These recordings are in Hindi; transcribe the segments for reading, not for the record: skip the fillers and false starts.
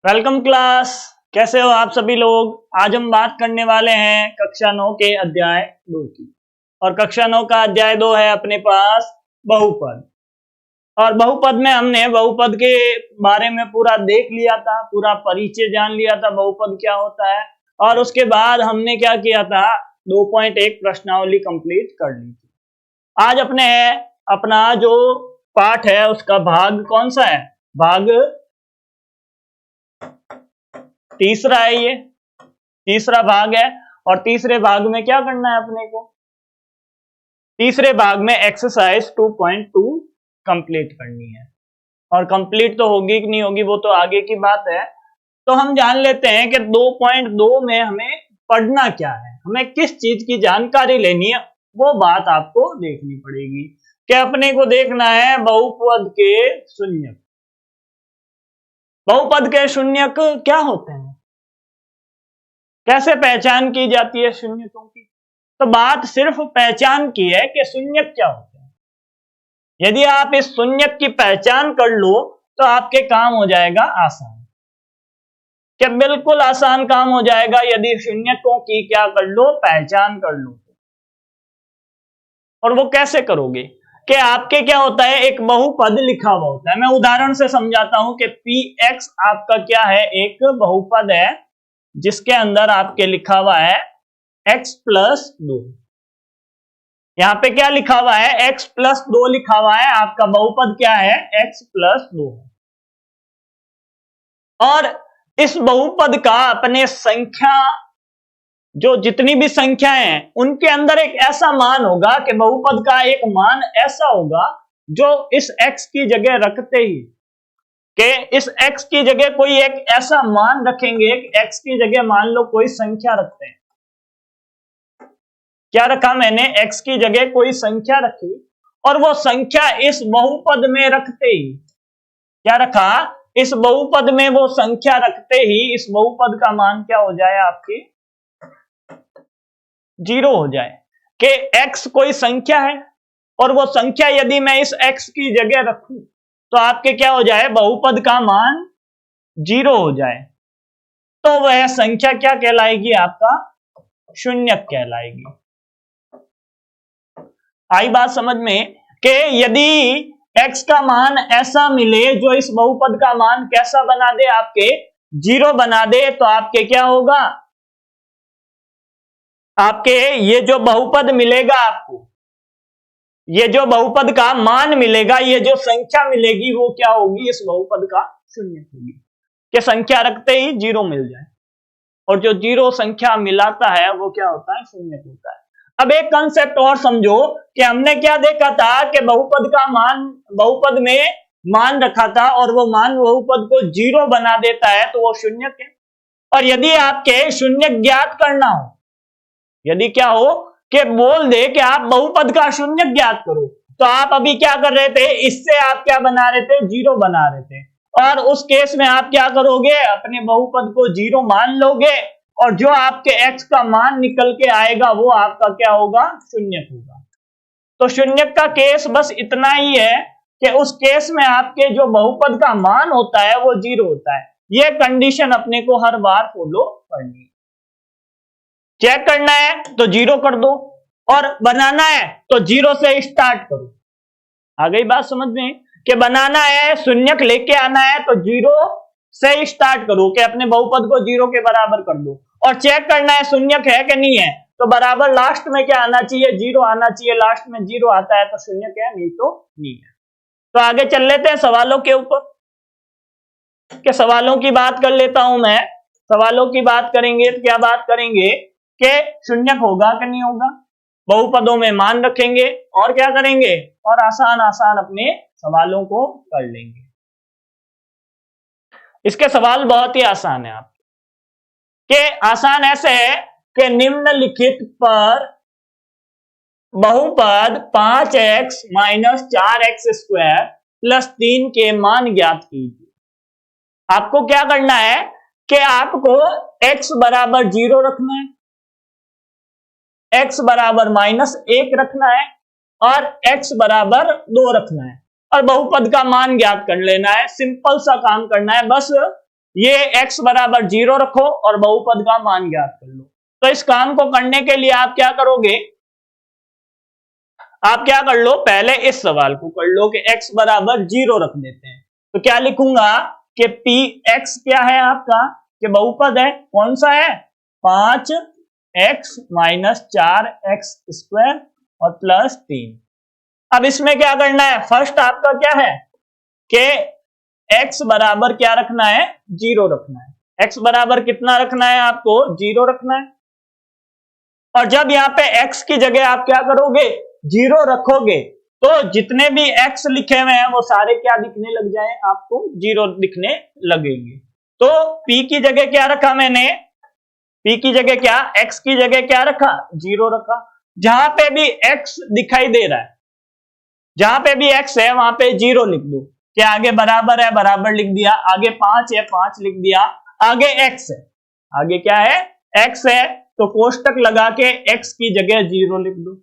Welcome class. कैसे हो आप सभी लोग। आज हम बात करने वाले हैं कक्षा 9 के अध्याय 2 की। और कक्षा 9 का अध्याय 2 है अपने पास बहुपद। और बहुपद में हमने बहुपद के बारे में पूरा देख लिया था, पूरा परिचय जान लिया था, बहुपद क्या होता है। और उसके बाद हमने क्या किया था, 2.1 प्रश्नावली कंप्लीट कर ली थी। आज अपना जो पाठ है उसका भाग कौन सा है, भाग तीसरा है। ये तीसरा भाग है। और तीसरे भाग में क्या करना है अपने को, तीसरे भाग में एक्सरसाइज 2.2 कंप्लीट करनी है। और कंप्लीट तो होगी कि नहीं होगी वो तो आगे की बात है। तो हम जान लेते हैं कि 2.2 में हमें पढ़ना क्या है, हमें किस चीज की जानकारी लेनी है, वो बात आपको देखनी पड़ेगी। कि अपने को देखना है बहुपद के शून्यक। बहुपद के शून्यक क्या होते हैं, कैसे पहचान की जाती है शून्यकों की। तो बात सिर्फ पहचान की है कि शून्यक क्या होते हैं। यदि आप इस शून्यक की पहचान कर लो तो आपके काम हो जाएगा आसान, क्या बिल्कुल आसान काम हो जाएगा यदि शून्यकों की क्या कर लो, पहचान कर लो। और वो कैसे करोगे कि आपके क्या होता है, एक बहुपद लिखा हुआ होता है। मैं उदाहरण से समझाता हूं कि px आपका क्या है, एक बहुपद है जिसके अंदर आपके लिखा हुआ है x+2। यहां पे क्या लिखा हुआ है, x+2 लिखा हुआ है। आपका बहुपद क्या है, x+2। और इस बहुपद का अपने संख्या, जो जितनी भी संख्याएं हैं उनके अंदर एक ऐसा मान होगा कि बहुपद का एक मान ऐसा होगा जो इस x की जगह रखते ही कि इस x की जगह कोई एक ऐसा मान रखेंगे, x की जगह मान लो कोई संख्या रखते हैं। क्या रखा मैंने, x की जगह कोई संख्या रखी और वो संख्या इस बहुपद में रखते ही क्या रखा, इस बहुपद में वो संख्या रखते ही इस बहुपद का मान क्या हो जाए, आपकी 0 हो जाए। कि x कोई संख्या है और वो संख्या यदि मैं इस x की जगह रखूं तो आपके क्या हो जाए, बहुपद का मान 0 हो जाए। तो वह संख्या क्या कहलाएगी, आपका शून्यक कहलाएगी। आई बात समझ में कि यदि x का मान ऐसा मिले जो इस बहुपद का मान कैसा बना दे, आपके 0 बना दे, तो आपके क्या होगा, आपके ये जो बहुपद मिलेगा आपको, ये जो बहुपद का मान मिलेगा, ये जो संख्या मिलेगी वो क्या होगी, इस बहुपद का शून्य होगी। कि संख्या रखते ही 0 मिल जाए और जो 0 संख्या मिलाता है वो क्या होता है, शून्य होता है। अब एक कंसेप्ट और समझो कि हमने क्या देखा था कि बहुपद का मान, बहुपद में मान रखा था और वो मान बहुपद को 0 बना देता है तो वो शून्यक है। और यदि आपके शून्यक ज्ञात करना हो, यदि क्या हो कि बोल दे कि आप बहुपद का शून्यक ज्ञात करो, तो आप अभी क्या कर रहे थे, इससे आप क्या बना रहे थे, 0 बना रहे थे। और उस केस में आप क्या करोगे, अपने बहुपद को 0 मान लोगे और जो आपके x का मान निकल के आएगा वो आपका क्या होगा, शून्यक होगा। तो शून्यक का केस बस इतना ही है कि उस केस में आपके जो बहुपद का मान होता है वो 0 होता है। ये कंडीशन अपने को हर बार फॉलो करनी है। चेक करना है तो 0 कर दो और बनाना है तो 0 से स्टार्ट करो। आ गई बात समझ में कि बनाना है, शून्यक लेके आना है तो 0 से स्टार्ट करो कि अपने बहुपद को 0 के बराबर कर दो। और चेक करना है शून्यक है कि नहीं है, तो बराबर लास्ट में क्या आना चाहिए, 0 आना चाहिए। लास्ट में 0 आता है तो शून्यक है, नहीं तो नहीं है। तो आगे चल लेते हैं सवालों के ऊपर। कि सवालों की बात कर लेता हूं मैं। सवालों की बात करेंगे तो क्या बात करेंगे कि शून्यक होगा कि नहीं होगा, बहुपदों में मान रखेंगे और क्या करेंगे, और आसान आसान अपने सवालों को कर लेंगे। इसके सवाल बहुत ही आसान है आपके, कि आसान ऐसे है कि निम्नलिखित पर बहुपद 5x - 4x² + 3 के मान ज्ञात कीजिए। आपको क्या करना है कि आपको x बराबर 0 रखना है, x बराबर -1 रखना है और x बराबर 2 रखना है और बहुपद का मान ज्ञात कर लेना है। सिंपल सा काम करना है, बस ये x बराबर 0 रखो और बहुपद का मान ज्ञात कर लो। तो इस काम को करने के लिए आप क्या करोगे, आप क्या कर लो, पहले इस सवाल को कर लो कि x बराबर 0 रख देते हैं। तो क्या लिखूंगा कि px क्या है आपका, कि बहुपद है, कौन सा है, 5x माइनस 4x स्क्वायर और प्लस 3। अब इसमें क्या करना है, फर्स्ट आपका क्या है कि x बराबर क्या रखना है, 0 रखना है। x बराबर कितना रखना है, आपको 0 रखना है। और जब यहाँ पे x की जगह आप क्या करोगे, 0 रखोगे, तो जितने भी x लिखे हुए हैं वो सारे क्या दिखने लग जाए, आपको 0 दिखने लगेंगे। तो p की जगह क्या रखा मैंने, p की जगह क्या, x की जगह क्या रखा, 0 रखा। जहां पे भी x दिखाई दे रहा है, जहां पे भी x है वहां पे 0 लिख दो, कि आगे बराबर है बराबर लिख दिया, आगे 5 है 5 लिख दिया, आगे x है, आगे क्या है, x है, तो कोष्टक लगा के x की जगह 0 लिख दो।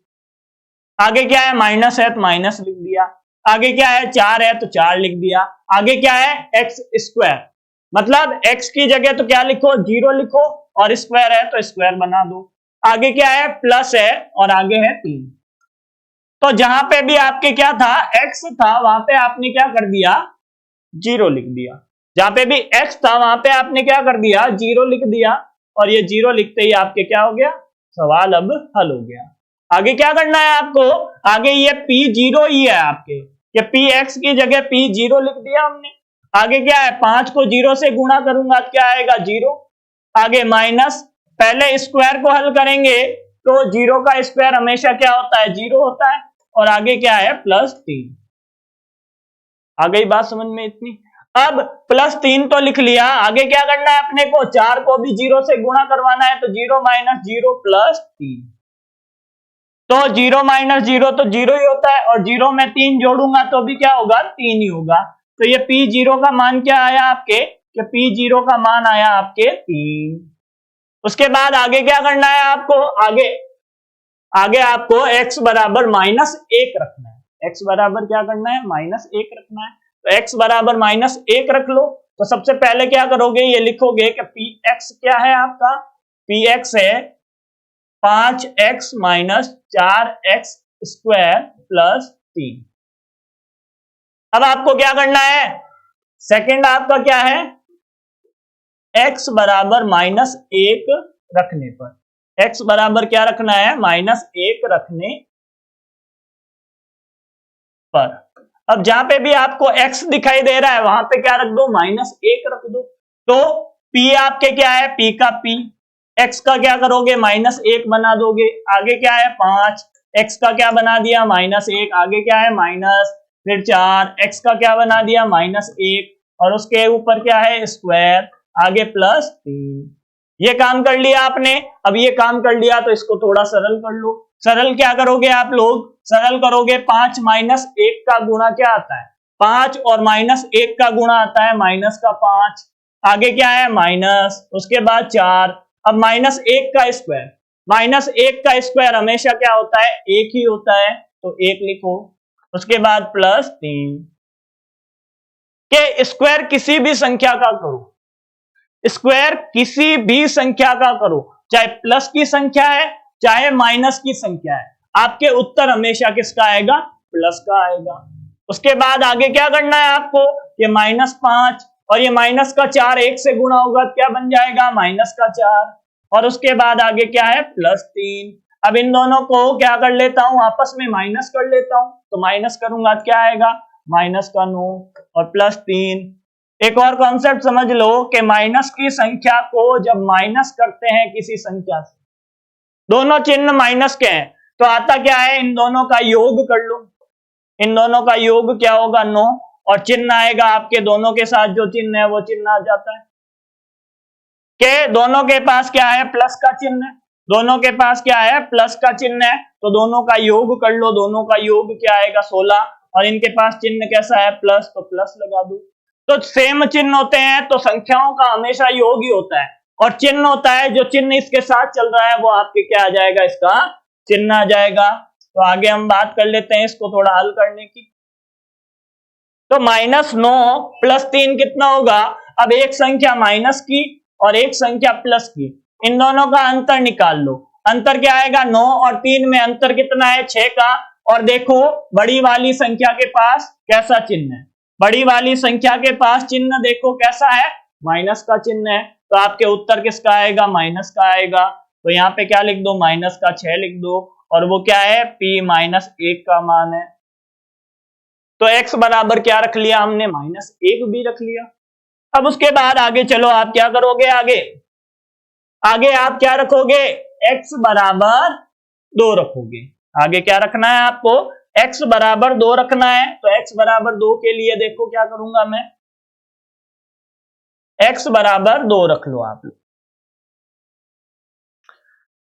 आगे क्या है, माइनस है तो माइनस लिख दिया, आगे क्या है, 4 है तो 4 लिख दिया, आगे क्या है, x स्क्वायर, मतलब x की जगह तो क्या लिखो, 0 लिखो, और स्क्वायर है तो स्क्वायर बना दो। आगे क्या है, प्लस है और आगे है 3। तो जहां पे भी आपके क्या था, x था, वहां पे आपने क्या कर दिया, 0 लिख दिया। जहां पे भी x था वहां पे आपने क्या कर दिया, 0 लिख दिया, और ये 0 लिखते ही आपके क्या हो गया, सवाल अब हल हो गया। आगे क्या करना है आपको, आगे ये p0 ही है आपके, कि px की जगह p0 लिख दिया हमने। आगे क्या है, 5 को 0 से गुणा करूंगा क्या आएगा, 0। आगे माइनस, पहले स्क्वायर को हल करेंगे तो 0 का स्क्वायर हमेशा क्या होता है, 0 होता है, और आगे क्या है, प्लस 3। आ गई बात समझ में इतनी। अब प्लस 3 तो लिख लिया, आगे क्या करना है अपने को, 4 को भी 0 से गुणा करवाना है, तो 0 माइनस 0 प्लस 3। तो 0 माइनस 0 तो 0 ही होता है, और 0 में 3 जोड़ूंगा तो भी क्या होगा, 3 ही होगा। तो ये p0 का मान क्या आया आपके, कि p0 का मान आया आपके 3। उसके बाद आगे क्या करना है आपको, आगे आपको x बराबर -1 रखना है। x बराबर क्या करना है, -1 रखना है। तो x बराबर -1 रख लो। तो सबसे पहले क्या करोगे, ये लिखोगे कि px क्या है आपका, px है 5x minus 4x square plus 3। अब आपको क्या करना है, सेकंड आपका क्या है, x बराबर -1 रखने पर, x बराबर क्या रखना है, -1 रखने पर। अब जहां पे भी आपको x दिखाई दे रहा है वहां पे क्या रख दो, -1 रख दो। तो p आपके क्या है, p का p, x का क्या करोगे, -1 बना दोगे। आगे क्या है, 5, x का क्या बना दिया, -1, आगे क्या है, माइनस, फिर 4, x का क्या बना दिया, -1, और उसके ऊपर क्या है, स्क्वायर, आगे प्लस 3। ये काम कर लिया आपने। अब ये काम कर लिया तो इसको थोड़ा सरल कर लो। सरल क्या करोगे आप लोग, सरल करोगे, 5 माइनस 1 का गुणा क्या आता है, 5, और -1 का गुणा आता है -5। आगे क्या है, माइनस, उसके बाद 4, अब -1 का स्क्वायर, -1 का स्क्वायर हमेशा क्या होता है, 1 ही होता है, तो 1 लिखो। उसके बाद प्लस 3 के स्क्वायर किसी भी संख्या का करो, स्क्वायर किसी भी संख्या का करो, चाहे प्लस की संख्या है चाहे माइनस की संख्या है, आपके उत्तर हमेशा किसका आएगा, प्लस का आएगा। उसके बाद आगे क्या करना है आपको, ये -5 और ये -4 1 से गुणा होगा, क्या बन जाएगा, -4, और उसके बाद आगे क्या है, +3। अब इन दोनों को क्या कर लेता हूं, आपस में माइनस कर लेता हूं, तो माइनस करूंगा क्या आएगा, -9 और +3। एक और कॉन्सेप्ट समझ लो कि माइनस की संख्या को जब माइनस करते हैं किसी संख्या से, दोनों चिन्ह माइनस के हैं, तो आता क्या है, इन दोनों का योग कर लो। इन दोनों का योग क्या होगा, 9, और चिन्ह आएगा आपके दोनों के साथ जो चिन्ह है वो चिन्ह आ जाता है, कि दोनों के पास क्या है, प्लस का चिन्ह है, दोनों के पास क्या है, प्लस का चिन्ह है, तो दोनों का योग कर लो, दोनों का योग क्या आएगा, 16, और इनके पास चिन्ह कैसा है, प्लस, तो प्लस लगा दो। तो सेम चिन्ह होते हैं तो संख्याओं का हमेशा योग ही होता है, और चिन्ह होता है जो चिन्ह इसके साथ चल रहा है वो आपके क्या आ जाएगा, इसका चिन्ह आ जाएगा। तो आगे हम बात कर लेते हैं इसको थोड़ा हल करने की। तो -9 + 3 कितना होगा, अब एक संख्या माइनस की और एक संख्या प्लस की, इन दोनों का अंतर निकाल लो। अंतर क्या आएगा, 9 और 3 में अंतर कितना है, 6 का। और देखो बड़ी वाली संख्या के पास कैसा चिन्ह है, बड़ी वाली संख्या के पास चिन्ह देखो कैसा है, माइनस का चिन्ह है। तो आपके उत्तर किसका आएगा, माइनस का आएगा। तो यहाँ पे क्या लिख दो, माइनस का 6 लिख दो, और वो क्या है, p माइनस 1 का मान है। तो x बराबर क्या रख लिया हमने, -1 भी रख लिया। अब उसके बाद आगे चलो, आप क्या करोगे, आगे आप क्या रखोगे, x बराबर 2 रखोगे। आगे क्या रखना है आपको, x बराबर 2 रखना है। तो x बराबर 2 के लिए देखो क्या करूंगा मैं, x बराबर 2 रख लो आप लोग।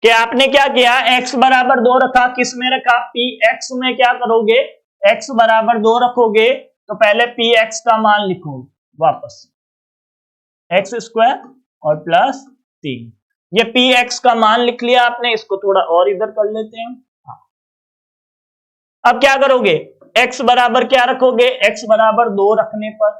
कि आपने क्या किया, x बराबर 2 रखा, किस में रखा, px में। क्या करोगे, x बराबर 2 रखोगे तो पहले px का मान लिखोगे वापस, x स्क्वायर और प्लस 3। ये px का मान लिख लिया आपने, इसको थोड़ा और इधर कर लेते हैं। अब क्या करोगे, x बराबर क्या रखोगे, x बराबर 2 रखने पर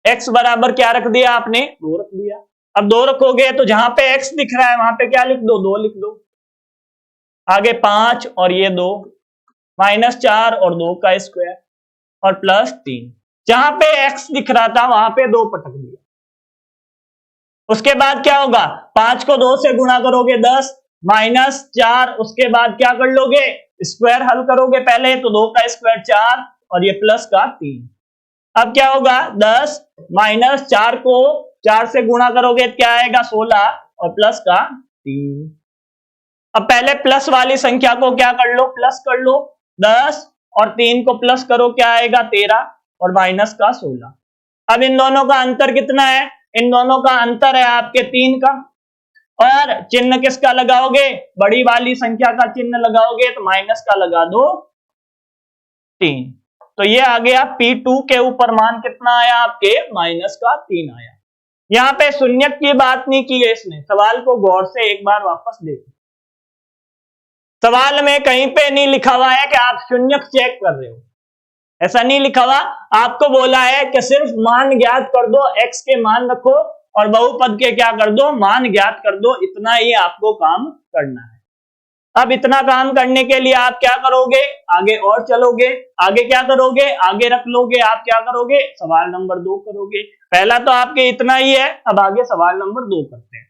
x बराबर क्या रख दिया आपने, 2 रख दिया। अब 2 रखोगे तो जहां पे x दिख रहा है वहां पे क्या लिख दो, 2 लिख दो। आगे 5 और ये 2, -4 और 2 का स्क्वायर और प्लस 3। जहां पे x दिख रहा था वहां पे 2 पटक दिया। उसके बाद क्या होगा, 5 को 2 से गुणा करोगे 10, -4, उसके बाद क्या कर लोगे, स्क्वायर हल करोगे पहले, तो 2 का स्क्वायर 4 और ये प्लस का 3। अब क्या होगा, 10 -4 को 4 से गुणा करोगे क्या आएगा, 16 और प्लस का 3। अब पहले प्लस वाली संख्या को क्या कर लो, प्लस कर लो, 10 और 3 को प्लस करो क्या आएगा, 13 और माइनस का 16। अब इन दोनों का अंतर कितना है, इन दोनों का अंतर है आपके 3 का। और चिन्ह किसका लगाओगे, बड़ी वाली संख्या का चिन्ह लगाओगे, तो माइनस का लगा दो 3। तो ये आ गया P2 के ऊपर मान कितना आया आपके, माइनस का 3 आया। यहां पे शून्यक की बात नहीं की है इसने, सवाल को गौर से एक बार वापस देखो। सवाल में कहीं पे नहीं लिखा हुआ है कि आप शून्यक चेक कर रहे हो, ऐसा नहीं लिखा हुआ। आपको बोला है कि सिर्फ मान ज्ञात कर दो, x के मान रखो और बहुपद के क्या कर दो, मान ज्ञात कर दो। इतना ही आपको काम करना है। अब इतना काम करने के लिए आप क्या करोगे, आगे और चलोगे, आगे क्या करोगे, आगे रख लोगे, आप क्या करोगे, सवाल नंबर 2 करोगे। पहला तो आपके इतना ही है, अब आगे सवाल नंबर 2 करते हैं।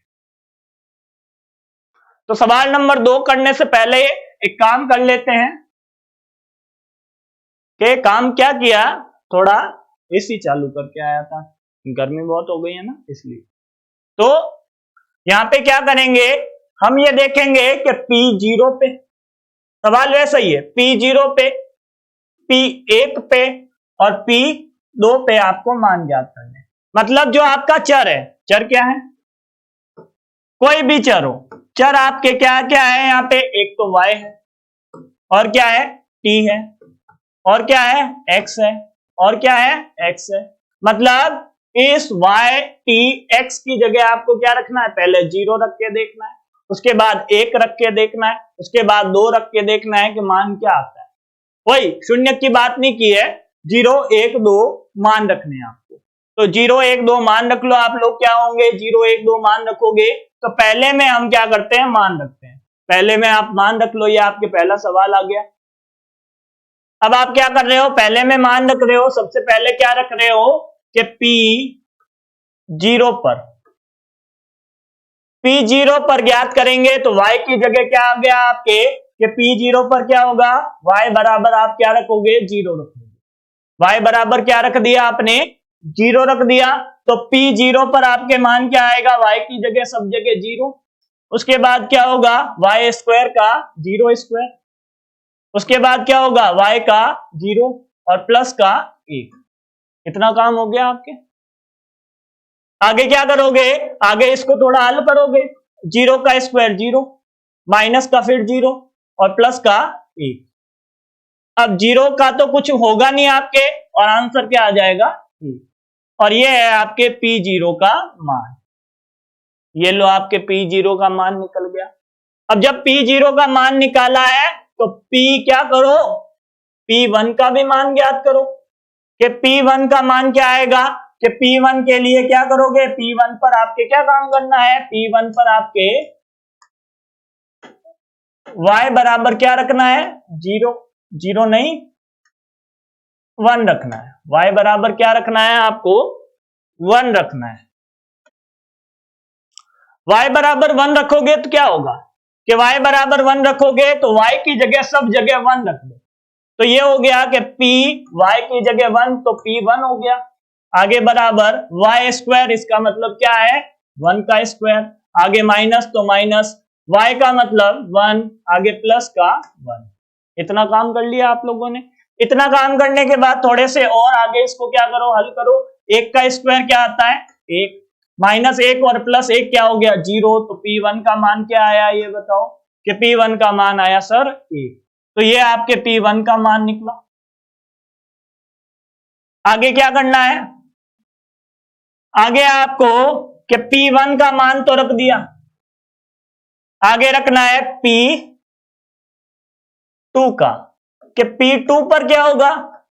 तो सवाल नंबर 2 करने से पहले एक काम कर लेते हैं कि काम क्या किया, थोड़ा एसी चालू करके आया था, गर्मी बहुत हो गई है ना इसलिए। तो यहां पे क्या करेंगे, हम ये देखेंगे कि P0 पे, सवाल वैसा ही है, P0 पे, P1 पे और P2 पे आपको मान ज्ञात करने। मतलब जो आपका चर है, चर क्या है, कोई भी चर हो, चर आपके क्या क्या है यहाँ पे, एक तो y है और क्या है, t है और क्या है, x है और क्या है, x है। मतलब इस y t x की जगह आपको क्या रखना है, पहले 0 रख के देखना है, उसके बाद 1 रख के देखना है, उसके बाद 2 रख के देखना है कि मान क्या आता है। वही शून्य की बात नहीं की है, 0 1 2 मान रखने हैं आपको। तो 0 1 2 मान रख लो आप लोग, क्या होंगे, 0 1 2 मान रखोगे तो पहले में हम क्या करते हैं, मान रखते हैं। पहले में आप मान रख लो, ये आपके पहला सवाल आ गया। अब आप क्या कर रहे हो, पहले में मान रख रहे हो, सबसे पहले क्या रख रहे हो कि P0 पर ज्ञात करेंगे तो y की जगह क्या आ गया आपके, कि P0 पर क्या होगा, y बराबर आप क्या रखोगे, 0 रखोगे। y बराबर क्या रख दिया आपने, 0 रख दिया। तो P0 पर आपके मान क्या आएगा, y की जगह सब जगह 0। उसके बाद क्या होगा, y स्क्वायर का 0 स्क्वायर, उसके बाद क्या होगा, y का 0 और प्लस का 1। इतना काम हो गया आपके। आगे क्या करोगे, आगे इसको थोड़ा हल करोगे, 0 का स्क्वायर 0, माइनस का फिर 0 और प्लस का 1। अब 0 का तो कुछ होगा नहीं आपके और आंसर क्या आ जाएगा, 1। और ये है आपके P0 का मान। ये लो आपके P0 का मान निकल गया। अब जब P0 का मान निकाला है तो P क्या करो, P1 का भी मान ज्ञात करो। कि P1 का मान क्या आएगा, कि P1 के लिए क्या करोगे, P1 पर आपके क्या काम करना है, P1 पर आपके y बराबर क्या रखना है, 0, 0 नहीं 1 रखना है। y बराबर क्या रखना है, आपको 1 रखना है। y बराबर 1 रखोगे तो क्या होगा कि y बराबर 1 रखोगे तो y की जगह सब जगह 1 रख दो, तो ये हो गया कि p y की जगह 1 तो p 1 हो गया। आगे बराबर y स्क्वायर, इसका मतलब क्या है 1 का स्क्वायर, आगे माइनस तो माइनस y का मतलब 1, आगे प्लस का 1। इतना काम कर लिया आप लोगों ने। इतना काम करने के बाद थोड़े से और आगे इसको क्या करो, हल करो। 1 का स्क्वायर क्या आता है 1, माइनस 1 और प्लस 1 क्या हो गया 0, तो P1 का मान क्या आया ये बताओ, कि P1 का मान आया सर 1, तो ये आपके P1 का मान निकला। आगे क्या करना है, आगे आपको कि P1 का मान तो रख दिया, आगे रखना है P2 का, कि P2 पर क्या होगा,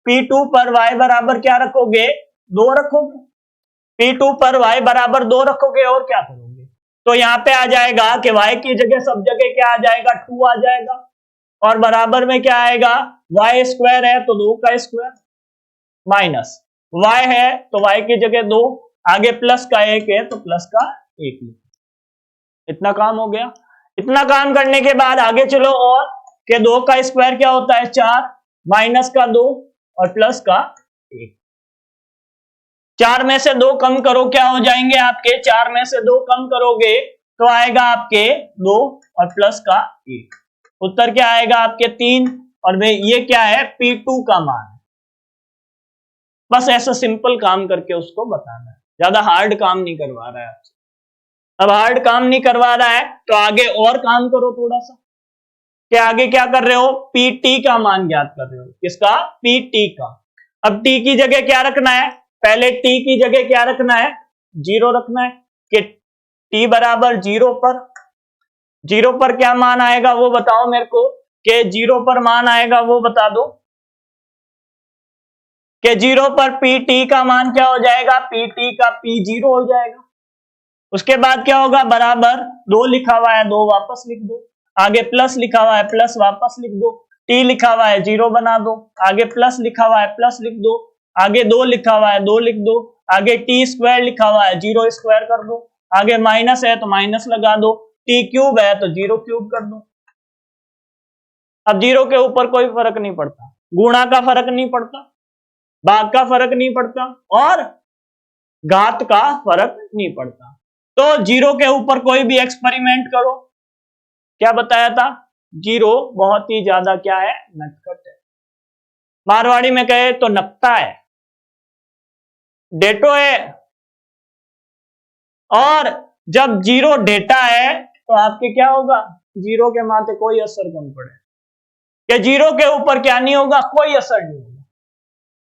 P2 पर y बराबर क्या रखोगे 2 रखोगे, P2 पर y बराबर 2 रखोगे और क्या करोगे, तो यहां पे आ जाएगा कि y की जगह सब जगह क्या आ जाएगा 2 आ जाएगा, और बराबर में क्या आएगा y स्क्वायर है तो 2 का स्क्वायर, माइनस y है तो y की जगह 2, आगे प्लस का 1 है तो प्लस का 1। इतना काम हो गया। इतना काम करने के बाद आगे चलो और, कि 2 का स्क्वायर क्या होता है 4, माइनस का 2 और प्लस का 1। 4 में से 2 कम करो क्या हो जाएंगे आपके, 4 में से 2 कम करोगे तो आएगा आपके 2 और प्लस का 1, उत्तर क्या आएगा आपके 3, और ये क्या है P2 का मान है। बस ऐसा सिंपल काम करके उसको बताना है, ज्यादा हार्ड काम नहीं करवा रहा है आपसे। अब हार्ड काम नहीं करवा रहा है तो आगे और काम करो थोड़ा सा, कि आगे क्या कर रहे हो PT का मान ज्ञात कर रहे हो, किसका PT का। अब t की जगह क्या रखना है, पहले t की जगह क्या रखना है 0 रखना है, कि t बराबर 0 पर, 0 पर क्या मान आएगा वो बताओ मेरे को, कि 0 पर मान आएगा वो बता दो, कि 0 पर PT का मान क्या हो जाएगा, PT का P0 हो जाएगा। उसके बाद क्या होगा, बराबर 2 लिखा हुआ है 2 वापस लिख दो, आगे प्लस लिखा हुआ है प्लस वापस लिख दो, t लिखा हुआ है 0 बना दो, आगे प्लस लिखा हुआ है प्लस लिख दो, आगे 2 लिखा हुआ है 2 लिख दो, आगे t स्क्वायर लिखा हुआ है 0 स्क्वायर कर दो, आगे माइनस है तो माइनस लगा दो, t क्यूब है तो 0 क्यूब कर दो। अब 0 के ऊपर कोई फर्क नहीं पड़ता, गुणा का फर्क नहीं पड़ता, भाग का फर्क नहीं पड़ता, और घात का फर्क नहीं पड़ता। तो 0 के ऊपर कोई भी एक्सपेरिमेंट करो, क्या बताया था 0 बहुत ही ज्यादा क्या है नटखट है, मारवाड़ी में कहे तो नकता है, डेटो है। और जब 0 डेटा है तो आपके क्या होगा, 0 के माथे कोई असर कम पड़े, कि 0 के ऊपर क्या नहीं होगा, कोई असर नहीं होगा,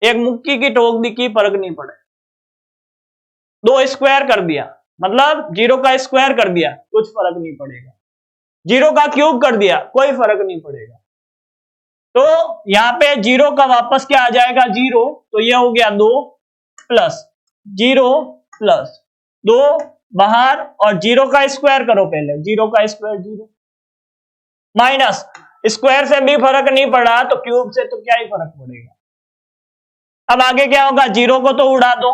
एक मुक्की की ठोक दी की फर्क नहीं पड़े। 2 स्क्वायर कर दिया मतलब 0 का स्क्वायर कर दिया कुछ फर्क नहीं पड़ेगा, 0 का क्यूब कर दिया कोई फर्क नहीं पड़ेगा। तो यहां पे 0 का वापस क्या आ जाएगा 0, तो ये हो गया 2 प्लस 0 प्लस 2 बाहर, और 0 का स्क्वायर करो पहले, 0 का स्क्वायर 0, माइनस स्क्वायर से भी फर्क नहीं पड़ा तो क्यूब से तो क्या ही फर्क पड़ेगा। अब आगे क्या होगा, 0 को तो उड़ा दो,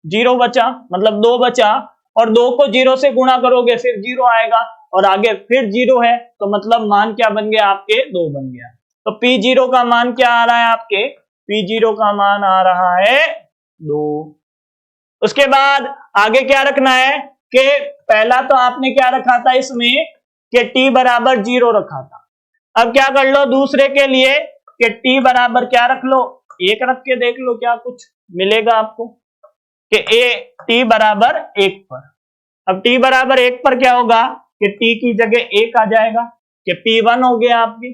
0 बचा मतलब 2 बचा, और 2 को 0 से गुणा करोगे फिर 0 आएगा, और आगे फिर 0 है तो मतलब मान क्या बन गया आपके 2 बन गया। तो P0 का मान क्या आ रहा है आपके, P0 का मान आ रहा है 2। उसके बाद आगे क्या रखना है, कि पहला तो आपने क्या रखा था इसमें, कि t बराबर 0 रखा था। अब क्या कर लो दूसरे के लिए, कि t बराबर क्या रख लो 1 रख के देख लो क्या कुछ मिलेगा आपको, कि t बराबर 1 पर। अब t बराबर 1 पर क्या होगा, कि t की जगह 1 आ जाएगा, कि P1 हो गया आपकी,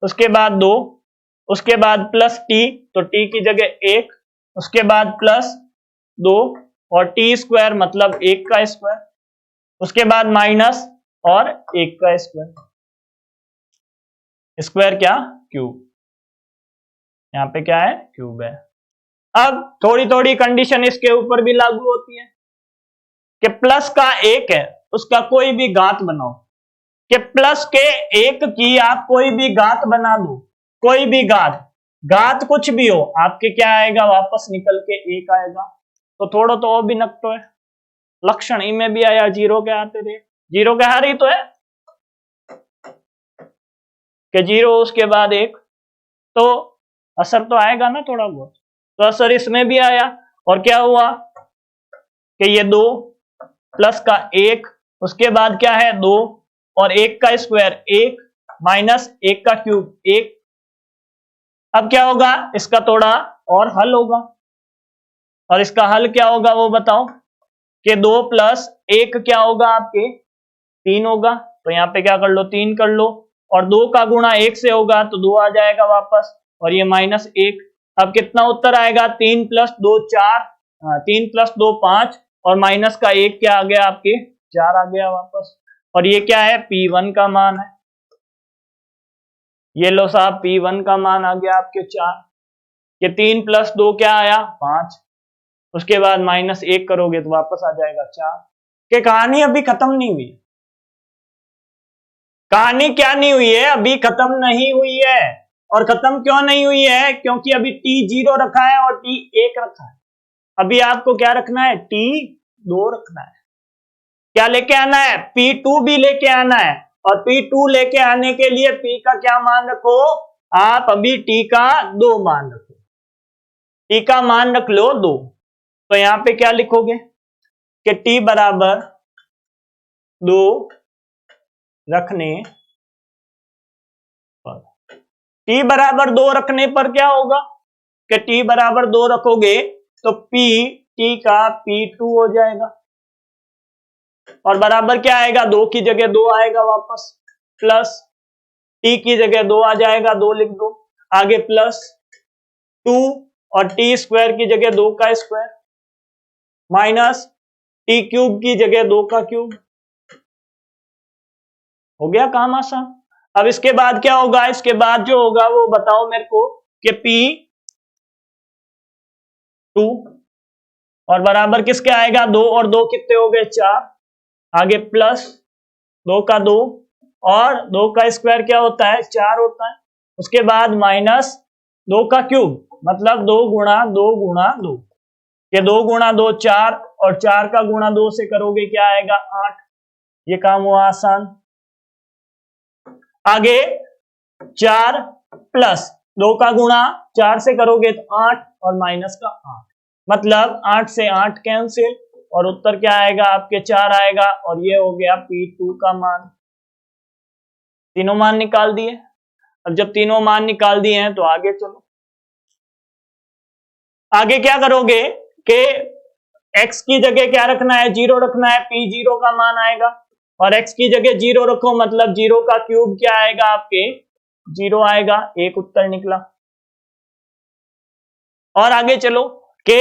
उसके बाद 2, उसके बाद प्लस t, तो t की जगह 1, उसके बाद प्लस 2 और t स्क्वायर मतलब 1 का स्क्वायर, उसके बाद माइनस और 1 का स्क्वायर, स्क्वायर क्या क्यूब, यहां पे क्या है क्यूब है। अब थोड़ी थोड़ी कंडीशन इसके ऊपर भी लागू होती है कि प्लस का एक है उसका कोई भी घात बनाओ, कि प्लस के एक की आप कोई भी घात बना दो, कोई भी घात कुछ भी हो, आपके क्या आएगा, वापस निकल के एक आएगा। तो थोड़ा तो और भी नकटो है, लक्षण इनमें भी आया, जीरो के आते थे, जीरो के हार ही तो है कि जीरो उसके बाद एक, तो असर तो आएगा ना थोड़ा बहुत, तो असर इसमें भी आया। और क्या हुआ कि ये दो प्लस का एक, उसके बाद क्या है दो, और एक का स्क्वायर एक, माइनस एक का क्यूब एक। अब क्या होगा, इसका थोड़ा और हल होगा, और इसका हल क्या होगा वो बताओ, कि दो प्लस एक क्या होगा आपके, तीन होगा, तो यहां पे क्या कर लो, तीन कर लो, और दो का गुणा एक से होगा तो दो आ जाएगा वापस, और ये माइनस एक। अब कितना उत्तर आएगा, तीन प्लस दो चार, तीन प्लस दो पांच, और माइनस का एक क्या आ गया आपके, चार आ गया वापस। और ये क्या है, P1 का मान है, ये लो साहब P1 का मान आ गया आपके चार, कि तीन प्लस दो क्या आया, पांच, उसके बाद माइनस एक करोगे तो वापस आ जाएगा चार। कि कहानी अभी खत्म नहीं हुई, कहानी क्या नहीं हुई है, अभी खत्म नहीं हुई है। और खत्म क्यों नहीं हुई है, क्योंकि अभी टी जीरो रखा है और टी एक रखा है। अभी आपको क्या रखना है, टी दो रखना है, क्या लेके आना है, P2 भी लेके आना है। और P2 लेके आने के लिए P का क्या मान रखो, आप अभी T का दो मान रखो, T का मान रख लो दो। तो यहां पे क्या लिखोगे कि T बराबर दो रखने पर, T बराबर दो रखने पर क्या होगा कि T बराबर दो रखोगे तो P T का P2 हो जाएगा, और बराबर क्या आएगा, दो की जगह दो आएगा वापस, प्लस T की जगह दो आ जाएगा, दो लिख दो, आगे प्लस टू, और T स्क्वायर की जगह दो का स्क्वायर, माइनस T क्यूब की जगह दो का क्यूब। हो गया काम आसान। अब इसके बाद क्या होगा, इसके बाद जो होगा वो बताओ मेरे को, कि P2 और बराबर किसके आएगा, दो और दो कितने हो गए, चार, आगे प्लस दो का दो, और दो का स्क्वायर क्या होता है, चार होता है, उसके बाद माइनस दो का क्यूब, मतलब दो गुणा दो गुणा दो, ये दो गुणा दो चार, और चार का गुणा दो से करोगे क्या आएगा, आठ। ये काम हुआ आसान। आगे चार प्लस दो का गुणा चार से करोगे तो आठ, और माइनस का आठ, मतलब आठ से आठ कैंसिल, और उत्तर क्या आएगा आपके, चार आएगा। और ये हो गया P2 का मान। तीनों मान निकाल दिए। अब जब तीनों मान निकाल दिए हैं तो आगे चलो, आगे क्या करोगे कि x की जगह क्या रखना है, जीरो रखना है, P0 का मान आएगा, और x की जगह जीरो रखो, मतलब जीरो का क्यूब क्या आएगा आपके, जीरो आएगा, एक उत्तर निकला। और आगे चलो कि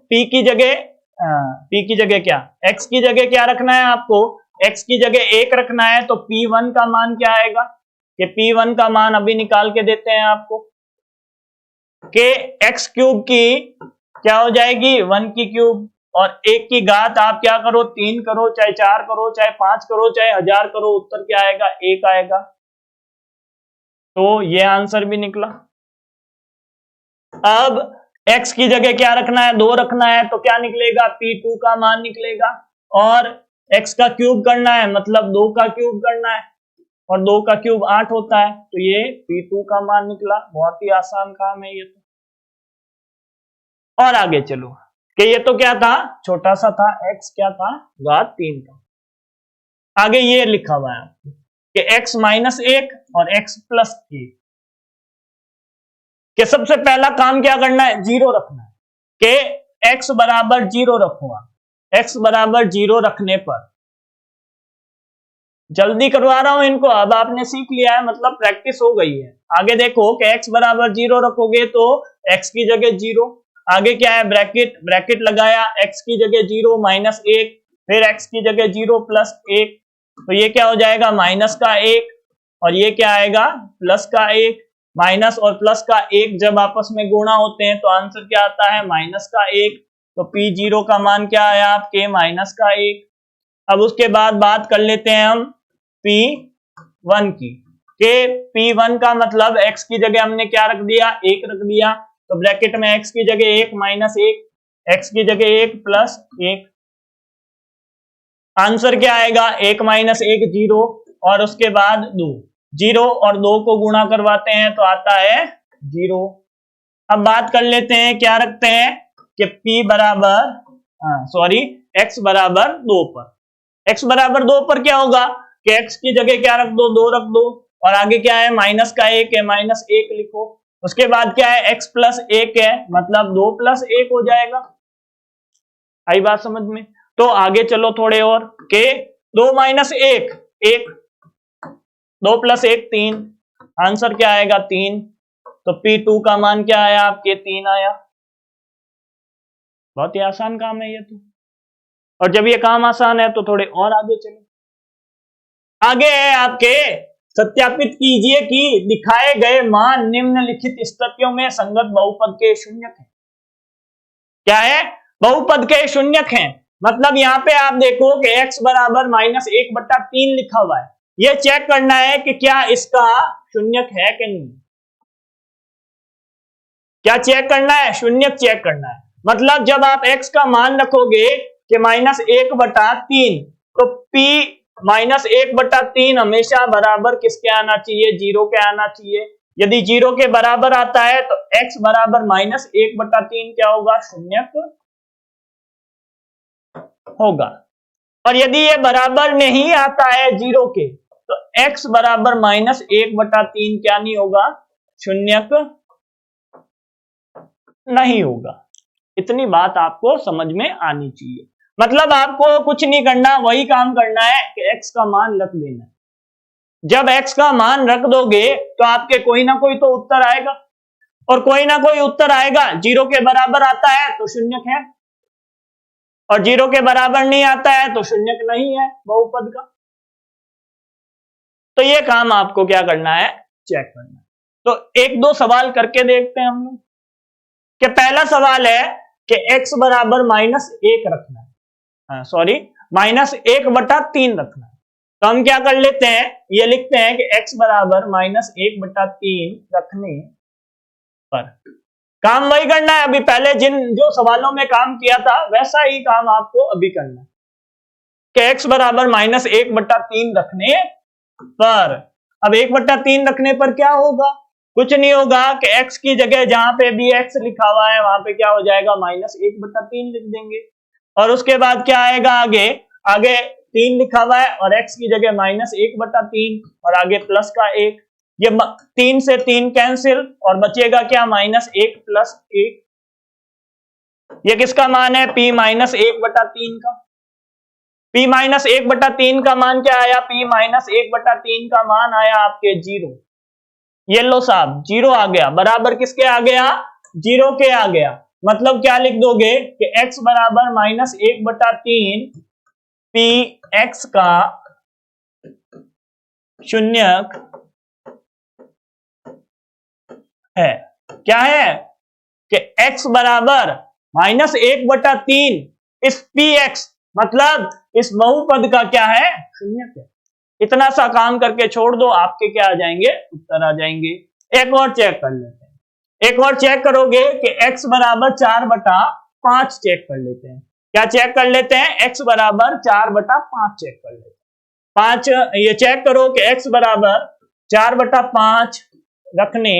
p की जगह क्या, x की जगह क्या रखना है आपको, x की जगह एक रखना है, तो P1 का मान क्या आएगा, कि P1 का मान अभी निकाल के देते हैं आपको, कि x क्यूब की क्या हो जाएगी, वन की क्यूब, और एक की घात आप क्या करो, तीन करो, चाहे चार करो, चाहे पांच करो, चाहे हजार करो, उत्तर क्या आएगा, एक आएगा। तो ये आंसर भी निकला। अब x की जगह क्या रखना है, दो रखना है, तो क्या निकलेगा, P2 का मान निकलेगा, और x का क्यूब करना है, मतलब दो का क्यूब करना है, और दो का क्यूब आठ होता है, तो ये P2 का मान निकला। बहुत ही आसान काम है ये तो। और आगे चलो कि ये तो क्या था, छोटा सा था, x क्या था, घात तीन था। आगे ये लिखा हुआ है आपको कि x माइनस एक और x प्लस एक, कि सबसे पहला काम क्या करना है, जीरो रखना है, कि x बराबर जीरो रखूंगा। x बराबर जीरो रखने पर, जल्दी करवा रहा हूं इनको, अब आपने सीख लिया है, मतलब प्रैक्टिस हो गई है। आगे देखो कि x बराबर जीरो रखोगे तो x की जगह जीरो, आगे क्या है, ब्रैकेट लगाया, x की जगह जीरो माइनस एक, फिर x की जगह जीरो प्लस एक, तो ये क्या हो जाएगा, माइनस का एक, और ये क्या आएगा, प्लस का एक, माइनस और प्लस का 1 जब आपस में गुणा होते हैं तो आंसर क्या आता है, माइनस का 1। तो P0 का मान क्या आया आपके, माइनस का 1। अब उसके बाद बात कर लेते हैं हम P1 की, के P1 का मतलब x की जगह हमने क्या रख दिया, 1 रख दिया। तो ब्रैकेट में x की जगह 1 माइनस 1, x की जगह 1 प्लस 1। आंसर क्या आएगा, 1 माइनस 1 0 और उसके बाद 2। 0 और 2 को गुणा करवाते हैं तो आता है 0। अब बात कर लेते हैं, क्या रखते हैं कि P बराबर x बराबर 2 पर, x बराबर 2 पर क्या होगा कि x की जगह क्या रख दो, 2 रख दो, और आगे क्या है, माइनस का 1 है, माइनस 1 लिखो। उसके बाद क्या है, x प्लस 1 है, मतलब 2 प्लस 1 हो जाएगा। आई बात समझ में? तो आगे चलो थोड़े और, के 2 माइनस 1 1, 2 प्लस 1 3, आंसर क्या आएगा 3। तो P2 का मान क्या आया आपके, 3 आया। बहुत ही आसान काम है ये तो। और जब ये काम आसान है तो थोड़े और आगे चलो। आगे है आपके, सत्यापित कीजिए कि दिखाए गए मान निम्नलिखित स्थितियों में संगत बहुपद के शून्यक हैं। क्या है, बहुपद के शून्यक हैं। मतलब यहां पे आप देखो कि x बराबर माइनस 1/3 लिखा हुआ है, ये चेक करना है कि क्या इसका शून्यक है कि नहीं। क्या चेक करना है, शून्यक चेक करना है। मतलब जब आप x का मान रखोगे कि माइनस 1/3, तो p माइनस 1/3 हमेशा बराबर किसके आना चाहिए, 0 के आना चाहिए। यदि 0 के बराबर आता है तो x बराबर माइनस 1/3 क्या होगा, शून्यक होगा। और यदि ये बराबर नहीं आता है 0 के, तो x बराबर माइनस 1/3 क्या नहीं होगा, शून्यक नहीं होगा। इतनी बात आपको समझ में आनी चाहिए। मतलब आपको कुछ नहीं करना, वही काम करना है कि x का मान रख देना। जब x का मान रख दोगे तो आपके कोई ना कोई तो उत्तर आएगा, और कोई ना कोई उत्तर आएगा। 0 के बराबर आता है तो शून्यक है, और 0 के बराबर नहीं आता है तो शून्यक नहीं है बहुपद का। तो ये काम आपको क्या करना है, चेक करना है। तो एक दो सवाल करके देखते हैं हम लोग। कि पहला सवाल है कि x बराबर माइनस 1 रखना है, माइनस 1/3 रखना है। तो हम क्या कर लेते हैं, ये लिखते हैं कि x बराबर माइनस 1/3 रखने पर काम वही करना है, अभी पहले जो सवालों में काम किया था वैसा ही काम आपको अभी करना है कि x बराबर माइनस 1/3 रखने पर। अब 1/3 रखने पर क्या होगा, कुछ नहीं होगा कि x की जगह जहां पे भी x लिखा हुआ है वहां पे क्या हो जाएगा, माइनस 1/3 लिख देंगे। और उसके बाद क्या आएगा, आगे आगे 3 लिखा हुआ है और x की जगह माइनस 1/3 और आगे प्लस का 1। ये 3 से 3 कैंसिल और बचेगा क्या, माइनस 1 प्लस 1। ये किसका मान है, p माइनस 1/3 का। p माइनस 1/3 का मान क्या आया, p माइनस 1/3 का मान आया आपके 0। ये लो साहब 0 आ गया, बराबर किसके आ गया, 0 के आ गया। मतलब क्या लिख दोगे कि x बराबर माइनस 1/3 p x का शून्यक है। क्या है कि x बराबर माइनस 1/3 इस px, मतलब इस बहुपद का क्या है, शून्यक है। इतना सा काम करके छोड़ दो, आपके क्या आ जाएंगे, उत्तर आ जाएंगे। एक और चेक कर लेते हैं। एक और चेक करोगे कि x बराबर 4/5 चेक कर लेते हैं। क्या चेक कर लेते हैं, x बराबर 4/5 चेक कर लेते हैं। 5 ये चेक करो कि x बराबर 4/5 रखने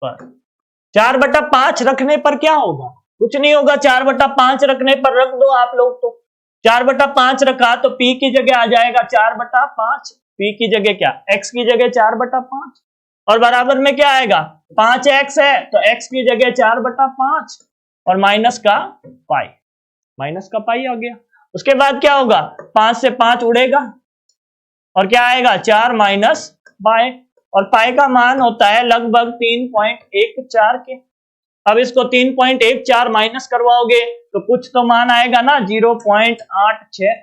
पर, 4/5 रखने पर क्या होगा, कुछ नहीं होगा। 4/5 रखने पर रख दो आप लोग, तो 4/5 रखा तो p की जगह आ जाएगा 4/5, p की जगह क्या, x की जगह 4/5 और बराबर में क्या आएगा, 5x है तो x की जगह 4/5 और माइनस का पाई, माइनस का पाई आ गया। उसके बाद क्या होगा, 5 से 5 उड़ेगा और क्या आएगा, 4 माइनस पाई, और पाई का मान होता है लगभग 3.14 के। अब इसको 3.14 माइनस करवाओगे तो कुछ तो मान आएगा ना, 0.86।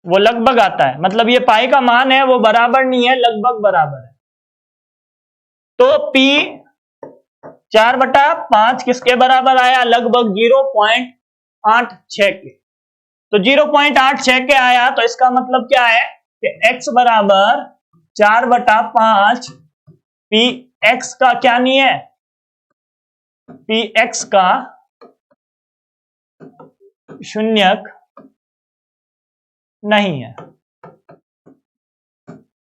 वो लगभग आता है, मतलब ये पाई का मान है वो बराबर नहीं है, लगभग बराबर है। तो P 4/5 किसके बराबर आया? लगभग 0.86 के। तो 0.86 के आया, तो इसका मतलब क्या है कि x बराबर 4/5 पी एक्स का क्या नहीं है, पी एक्स का शून्यक नहीं है।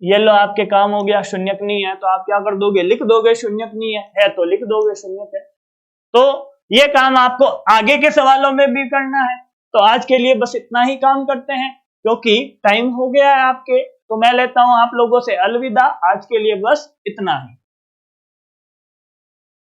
ये लो आपके काम हो गया, शून्यक नहीं है तो आप क्या कर दोगे, लिख दोगे शून्यक नहीं है तो लिख दोगे शून्यक है। तो ये काम आपको आगे के सवालों में भी करना है। तो आज के लिए बस इतना ही काम करते हैं, क्योंकि टाइम हो गया है आपके। तो मैं लेता हूं आप लोगों से अलविदा, आज के लिए बस इतना ही।